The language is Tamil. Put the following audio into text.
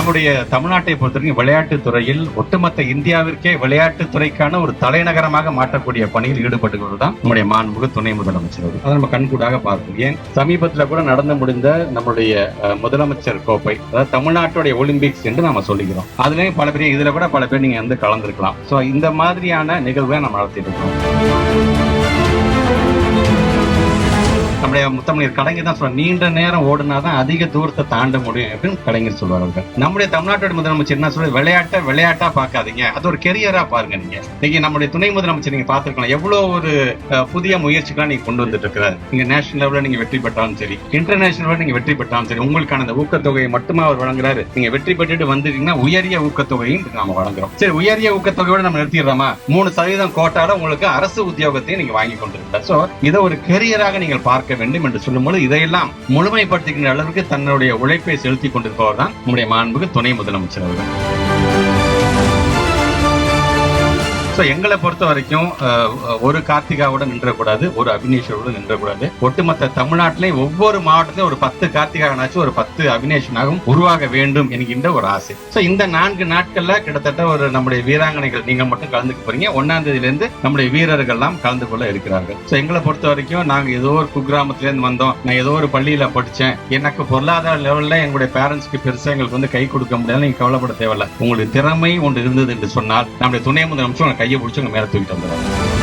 நம்முடைய தமிழ்நாட்டை பொறுத்தவரைக்கும் விளையாட்டுத் துறையில் ஒட்டுமொத்த இந்தியாவிற்கே விளையாட்டுத் துறைக்கான ஒரு தலைநகரமாக மாற்றக்கூடிய பணியில் ஈடுபட்டு தான் நம்முடைய மாண்புமிகு துணை முதலமைச்சர். அதை நம்ம கண்கூடாக பார்ப்போம். ஏன் சமீபத்தில் கூட நடந்து முடிந்த நம்முடைய முதலமைச்சர் கோப்பை, அதாவது தமிழ்நாட்டுடைய ஒலிம்பிக்ஸ் என்று நாம சொல்லிக்கிறோம். அதுலயும் பல பேர், இதுல கூட பல பேர் நீங்க வந்து கலந்துருக்கலாம். சோ இந்த மாதிரியான நிகழ்வை நம்ம நடத்திட்டு இருக்கோம். நம்முடைய முத்தமிழர் கலைஞர் தான் சொல்றாங்க, நீண்ட நேரம் ஓடுனாதான் அதிக தூரத்தை தாண்ட முடியும் அப்படின்னு கலைஞர் சொல்வார்கள். நம்முடைய தமிழ்நாட்டோட முதலமைச்சர் என்ன சொல்ற, விளையாட்டா பார்க்காதீங்க, அது ஒரு கெரியரா பாருங்க. நீங்க நம்முடைய துணை முதலமைச்சர் நீங்க பாத்துருக்கலாம், எவ்வளவு ஒரு புதிய முயற்சிகளா நீங்க கொண்டு வந்துட்டு இருக்கிறார். நீங்க நேஷனல் லெவல்ல நீங்க வெற்றி பெற்றாலும் சரி, இன்டர்நேஷனல் லெவலில் நீங்க வெற்றி பெற்றாலும் சரி, உங்களுக்கான அந்த ஊக்கத்தொகையை மட்டுமே அவர் வழங்குறாரு. நீங்க வெற்றி பெற்றுட்டு வந்துட்டீங்கன்னா உயரிய ஊக்கத்தொகையும் நாம வழங்குறோம். சரி, உயரிய ஊக்கத்தொகையோட நம்ம நிறுத்திடுறோமா? 3% கோட்டால உங்களுக்கு அரசு உத்தியோகத்தையும் நீங்க வாங்கி கொண்டிருக்கிறார். சோ இதை ஒரு கெரியராக நீங்கள் பார்க்க வேண்டும் என்று சொல்லும்போது இதையெல்லாம் முழுமைப்படுத்துகின்ற அளவுக்கு தன்னுடைய உழைப்பை செலுத்திக் கொண்டிருப்பவர் தான் நம்முடைய மாண்புமிகு துணை முதலமைச்சர் அவர்கள். எங்களை பொறுத்த வரைக்கும் ஒரு கார்த்திகாவோட நின்றக்கூடாது, ஒரு அபினேஷோட நின்றக்கூடாது. ஒட்டுமொத்த தமிழ்நாட்டிலே ஒவ்வொரு மாவட்டத்திலும் ஒரு 10 கார்த்திகானாச்சும் ஒரு 10 அபினேஷனாகவும் உருவாக வேண்டும் என்கின்ற ஒரு ஆசை. இந்த 4 நாட்கள்ல கிட்டத்தட்ட ஒரு நம்முடைய வீராங்கனைகள் நீங்க மட்டும் கலந்துக்க போறீங்க. 1ஆம் தேதியிலிருந்து நம்முடைய வீரர்கள் எல்லாம் கலந்து கொள்ள இருக்கிறார்கள். எங்களை பொறுத்த வரைக்கும் நாங்க ஏதோ ஒரு குக்கிராமத்திலிருந்து வந்தோம், நான் ஏதோ ஒரு பள்ளியில படிச்சேன், எனக்கு பொருளாதார லெவல்ல எங்களுடைய பேரண்ட்ஸ்க்கு பெருசா எங்களுக்கு வந்து கை கொடுக்க முடியாது, நீங்க கவலைப்பட தேவையில்லை. உங்களுக்கு திறமை ஒன்று இருந்தது என்று சொன்னால் நம்முடைய துணை முதலமைச்சர் கையை பிடிச்சு மேல தூக்கிட்டு வந்துடுறாங்க.